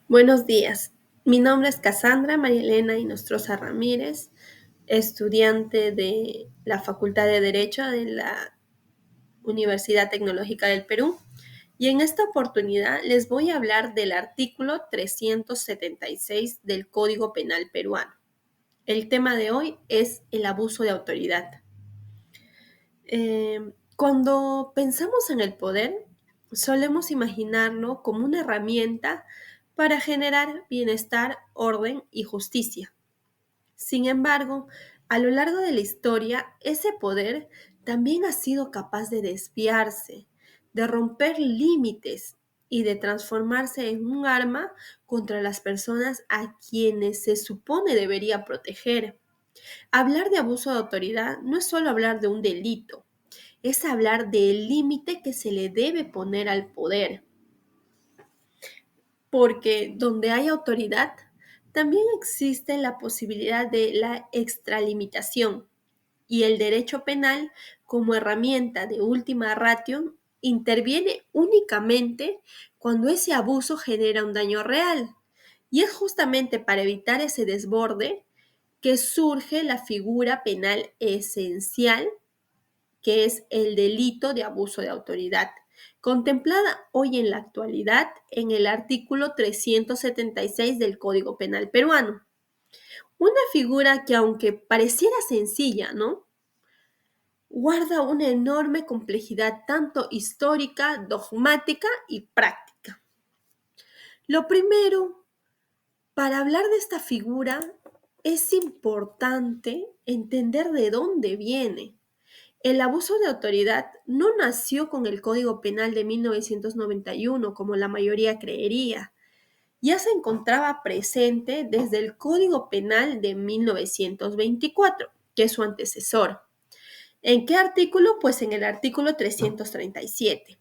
Buenos días. Mi nombre es Cassandra María Elena Inostroza Ramírez, estudiante de la Facultad de Derecho de la Universidad Tecnológica del Perú. Y en esta oportunidad les voy a hablar del artículo 376 del Código Penal peruano. El tema de hoy es el abuso de autoridad. Cuando pensamos en el poder, solemos imaginarlo como una herramienta para generar bienestar, orden y justicia. Sin embargo, a lo largo de la historia, ese poder también ha sido capaz de desviarse, de romper límites y de transformarse en un arma contra las personas a quienes se supone debería proteger. Hablar de abuso de autoridad no es solo hablar de un delito, es hablar del límite que se le debe poner al poder, porque donde hay autoridad, también existe la posibilidad de la extralimitación y el derecho penal, como herramienta de última ratio, interviene únicamente cuando ese abuso genera un daño real. Y es justamente para evitar ese desborde que surge la figura penal esencial, que es el delito de abuso de autoridad, contemplada hoy en la actualidad en el artículo 376 del Código Penal peruano. Una figura que, aunque pareciera sencilla, ¿no?, guarda una enorme complejidad tanto histórica, dogmática y práctica. Lo primero, para hablar de esta figura, es importante entender de dónde viene. El abuso de autoridad no nació con el Código Penal de 1991, como la mayoría creería. Ya se encontraba presente desde el Código Penal de 1924, que es su antecesor. ¿En qué artículo? Pues en el artículo 337,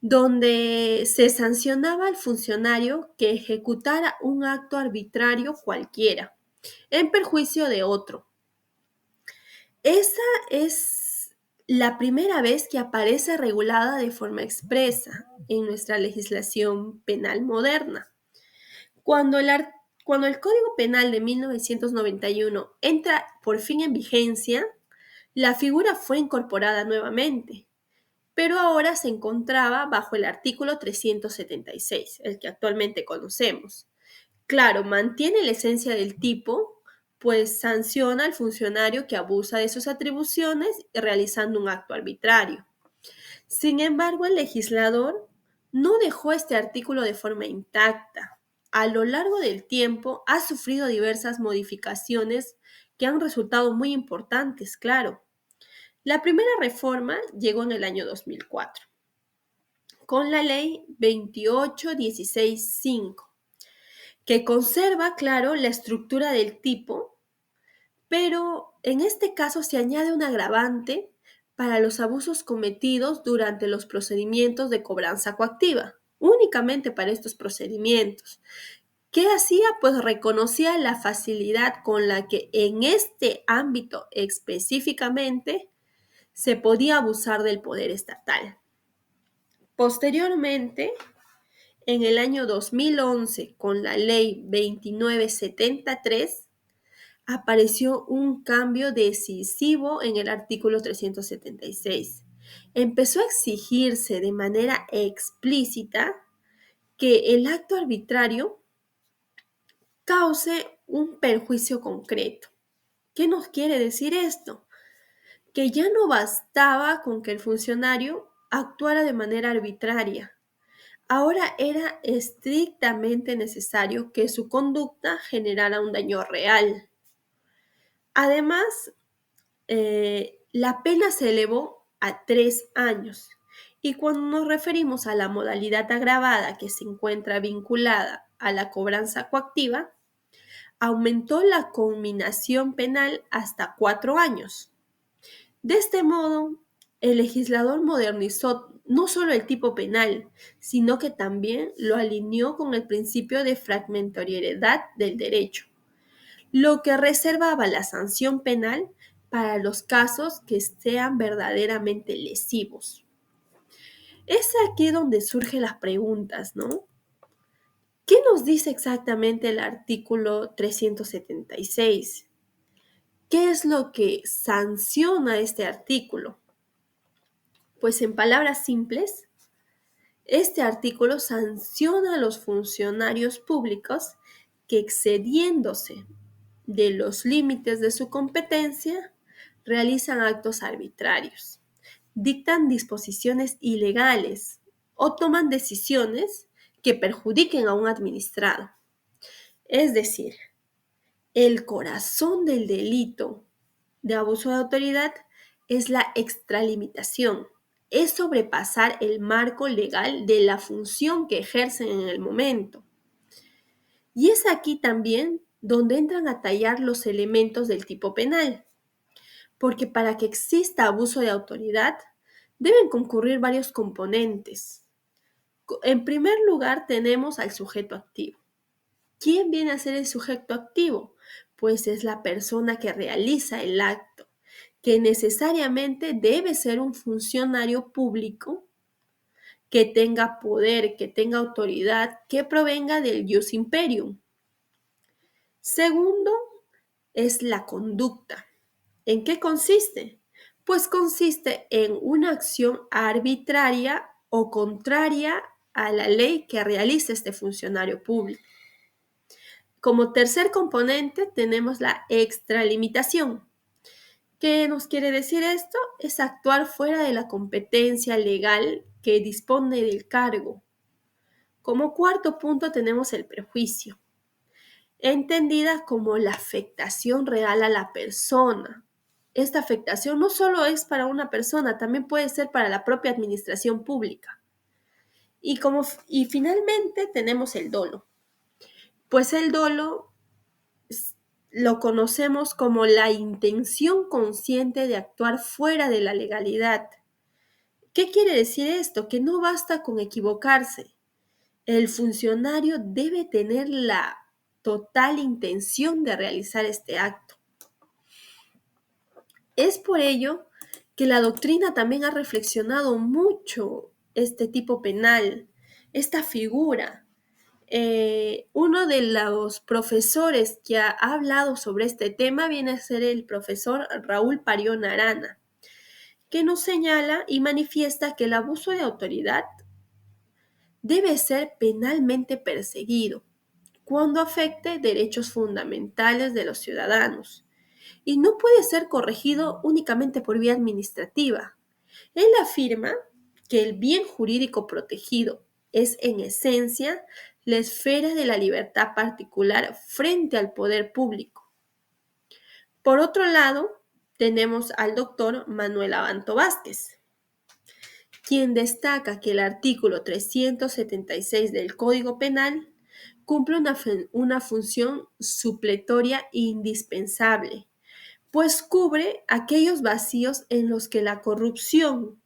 donde se sancionaba al funcionario que ejecutara un acto arbitrario cualquiera, en perjuicio de otro. Esa es la primera vez que aparece regulada de forma expresa en nuestra legislación penal moderna. Cuando cuando el Código Penal de 1991 entra por fin en vigencia, la figura fue incorporada nuevamente, pero ahora se encontraba bajo el artículo 376, el que actualmente conocemos. Claro, mantiene la esencia del tipo, pues sanciona al funcionario que abusa de sus atribuciones realizando un acto arbitrario. Sin embargo, el legislador no dejó este artículo de forma intacta. A lo largo del tiempo ha sufrido diversas modificaciones que han resultado muy importantes, claro. La primera reforma llegó en el año 2004, con la ley 28165, que conserva, claro, la estructura del tipo, pero en este caso se añade un agravante para los abusos cometidos durante los procedimientos de cobranza coactiva, únicamente para estos procedimientos. ¿Qué hacía? Pues reconocía la facilidad con la que en este ámbito específicamente se podía abusar del poder estatal. Posteriormente, en el año 2011, con la ley 2973, apareció un cambio decisivo en el artículo 376. Empezó a exigirse de manera explícita que el acto arbitrario cause un perjuicio concreto. ¿Qué nos quiere decir esto? Que ya no bastaba con que el funcionario actuara de manera arbitraria. Ahora era estrictamente necesario que su conducta generara un daño real. Además, la pena se elevó a 3 años. Y cuando nos referimos a la modalidad agravada que se encuentra vinculada a la cobranza coactiva, aumentó la conminación penal hasta 4 años. De este modo, el legislador modernizó no solo el tipo penal, sino que también lo alineó con el principio de fragmentariedad del derecho, lo que reservaba la sanción penal para los casos que sean verdaderamente lesivos. Es aquí donde surgen las preguntas, ¿no? ¿Qué nos dice exactamente el artículo 376? ¿Qué es lo que sanciona este artículo? Pues en palabras simples, este artículo sanciona a los funcionarios públicos que excediéndose de los límites de su competencia realizan actos arbitrarios, dictan disposiciones ilegales o toman decisiones que perjudiquen a un administrado. Es decir, el corazón del delito de abuso de autoridad es la extralimitación, es sobrepasar el marco legal de la función que ejercen en el momento. Y es aquí también donde entran a tallar los elementos del tipo penal, porque para que exista abuso de autoridad deben concurrir varios componentes. En primer lugar tenemos al sujeto activo. ¿Quién viene a ser el sujeto activo? Pues es la persona que realiza el acto, que necesariamente debe ser un funcionario público que tenga poder, que tenga autoridad, que provenga del ius imperium. Segundo, es la conducta. ¿En qué consiste? Pues consiste en una acción arbitraria o contraria a la ley que realiza este funcionario público. Como tercer componente tenemos la extralimitación. ¿Qué nos quiere decir esto? Es actuar fuera de la competencia legal que dispone del cargo. Como cuarto punto tenemos el prejuicio, entendida como la afectación real a la persona. Esta afectación no solo es para una persona, también puede ser para la propia administración pública. Y finalmente tenemos el dolo. Pues el dolo lo conocemos como la intención consciente de actuar fuera de la legalidad. ¿Qué quiere decir esto? Que no basta con equivocarse. El funcionario debe tener la total intención de realizar este acto. Es por ello que la doctrina también ha reflexionado mucho este tipo penal, esta figura. Uno de los profesores que ha hablado sobre este tema viene a ser el profesor Raúl Parión Arana, que nos señala y manifiesta que el abuso de autoridad debe ser penalmente perseguido cuando afecte derechos fundamentales de los ciudadanos y no puede ser corregido únicamente por vía administrativa. Él afirma que el bien jurídico protegido es en esencia la esfera de la libertad particular frente al poder público. Por otro lado, tenemos al doctor Manuel Abanto Vázquez, quien destaca que el artículo 376 del Código Penal cumple una función supletoria indispensable, pues cubre aquellos vacíos en los que la corrupción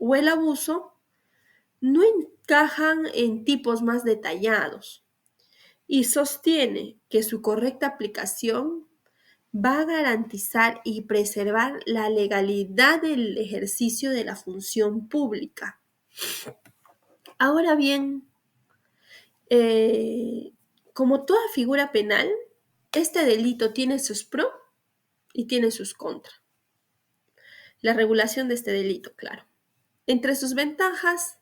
o el abuso no encajan en tipos más detallados y sostiene que su correcta aplicación va a garantizar y preservar la legalidad del ejercicio de la función pública. Ahora bien, como toda figura penal, este delito tiene sus pros y tiene sus contras. La regulación de este delito, claro. Entre sus ventajas,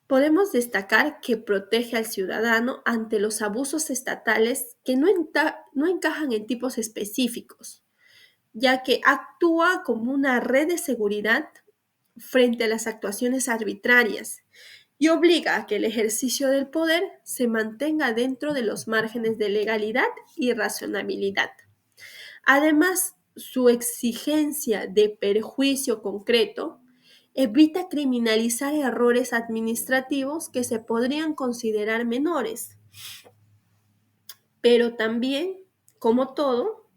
podemos destacar que protege al ciudadano ante los abusos estatales que no encajan en tipos específicos, ya que actúa como una red de seguridad frente a las actuaciones arbitrarias y obliga a que el ejercicio del poder se mantenga dentro de los márgenes de legalidad y razonabilidad. Además, su exigencia de perjuicio concreto evita criminalizar errores administrativos que se podrían considerar menores, pero también, como todo,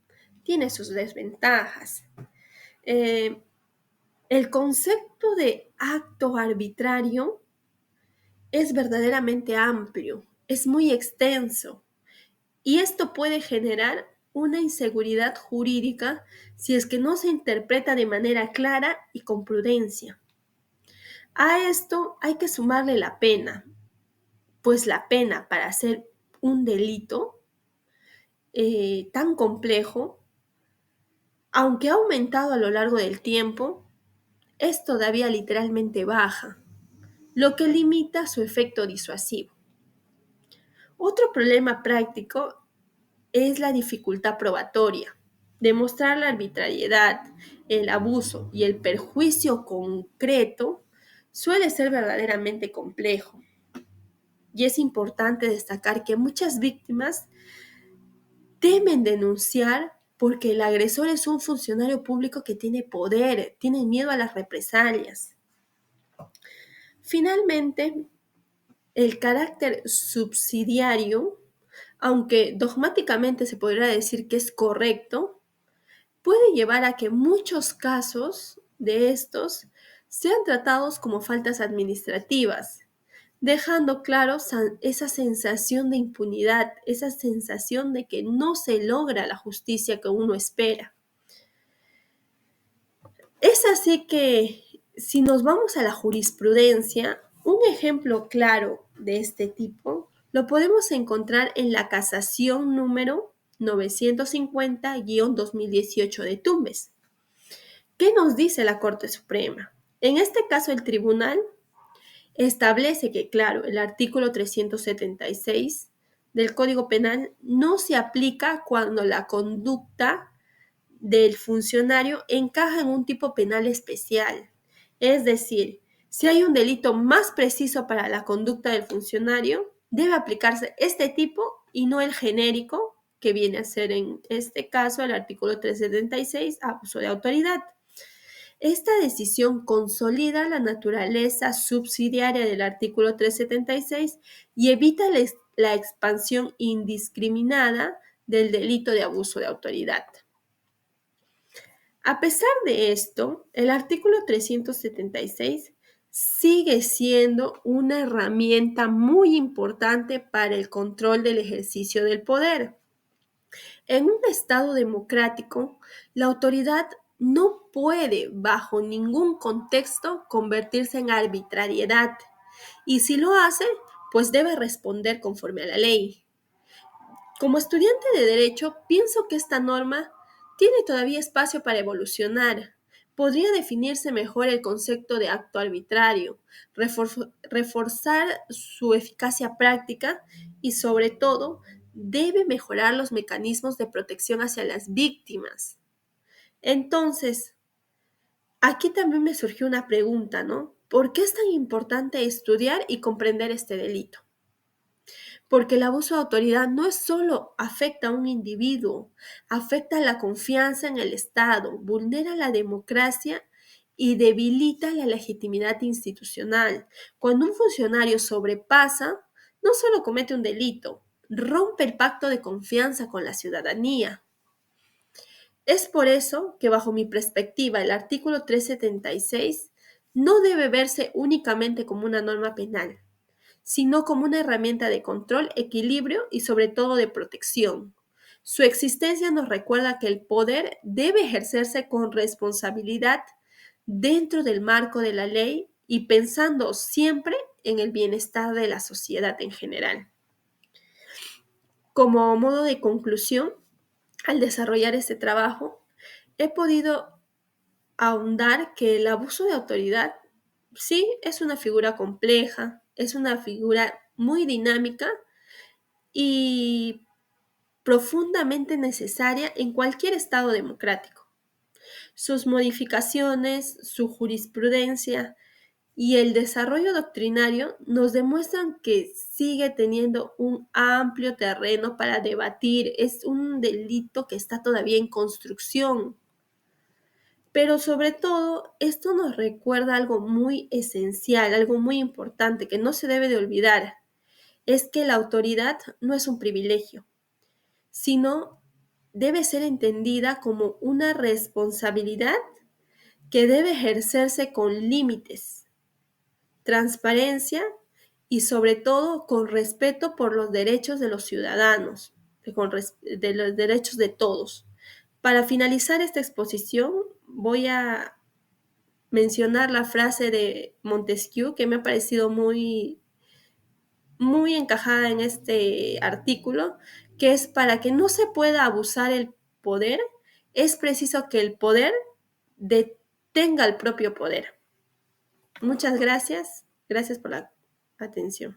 tiene sus desventajas. Eh, el concepto de acto arbitrario es verdaderamente amplio, es muy extenso y esto puede generar una inseguridad jurídica si es que no se interpreta de manera clara y con prudencia. A esto hay que sumarle la pena, pues la pena para hacer un delito tan complejo, aunque ha aumentado a lo largo del tiempo, es todavía literalmente baja, lo que limita su efecto disuasivo. Otro problema práctico es la dificultad probatoria. Demostrar la arbitrariedad, el abuso y el perjuicio concreto suele ser verdaderamente complejo. Y es importante destacar que muchas víctimas temen denunciar porque el agresor es un funcionario público que tiene poder, tienen miedo a las represalias. Finalmente, el carácter subsidiario, aunque dogmáticamente se podría decir que es correcto, puede llevar a que muchos casos de estos sean tratados como faltas administrativas, dejando claro esa sensación de impunidad, esa sensación de que no se logra la justicia que uno espera. Es así que si nos vamos a la jurisprudencia, un ejemplo claro de este tipo lo podemos encontrar en la casación número 950-2018 de Tumbes. ¿Qué nos dice la Corte Suprema? En este caso, el tribunal establece que, claro, el artículo 376 del Código Penal no se aplica cuando la conducta del funcionario encaja en un tipo penal especial. Es decir, si hay un delito más preciso para la conducta del funcionario, debe aplicarse este tipo y no el genérico, que viene a ser en este caso el artículo 376, abuso de autoridad. Esta decisión consolida la naturaleza subsidiaria del artículo 376 y evita la expansión indiscriminada del delito de abuso de autoridad. A pesar de esto, el artículo 376 sigue siendo una herramienta muy importante para el control del ejercicio del poder. En un Estado democrático, la autoridad no puede, bajo ningún contexto, convertirse en arbitrariedad, y si lo hace, pues debe responder conforme a la ley. Como estudiante de Derecho, pienso que esta norma tiene todavía espacio para evolucionar. Podría definirse mejor el concepto de acto arbitrario, reforzar su eficacia práctica y, sobre todo, debe mejorar los mecanismos de protección hacia las víctimas. Entonces, aquí también me surgió una pregunta, ¿no? ¿Por qué es tan importante estudiar y comprender este delito? Porque el abuso de autoridad no es solo afecta a un individuo, afecta la confianza en el Estado, vulnera la democracia y debilita la legitimidad institucional. Cuando un funcionario sobrepasa, no solo comete un delito, rompe el pacto de confianza con la ciudadanía. Es por eso que, bajo mi perspectiva, el artículo 376 no debe verse únicamente como una norma penal, sino como una herramienta de control, equilibrio y sobre todo de protección. Su existencia nos recuerda que el poder debe ejercerse con responsabilidad dentro del marco de la ley y pensando siempre en el bienestar de la sociedad en general. Como modo de conclusión, al desarrollar este trabajo, he podido ahondar que el abuso de autoridad sí es una figura compleja, es una figura muy dinámica y profundamente necesaria en cualquier Estado democrático. Sus modificaciones, su jurisprudencia y el desarrollo doctrinario nos demuestran que sigue teniendo un amplio terreno para debatir. Es un delito que está todavía en construcción. Pero sobre todo, esto nos recuerda algo muy esencial, algo muy importante que no se debe de olvidar. Es que la autoridad no es un privilegio, sino debe ser entendida como una responsabilidad que debe ejercerse con límites, transparencia y sobre todo con respeto por los derechos de los ciudadanos, de los derechos de todos. Para finalizar esta exposición, voy a mencionar la frase de Montesquieu que me ha parecido muy muy encajada en este artículo, que es para que no se pueda abusar el poder, es preciso que el poder detenga el propio poder. Muchas gracias. Gracias por la atención.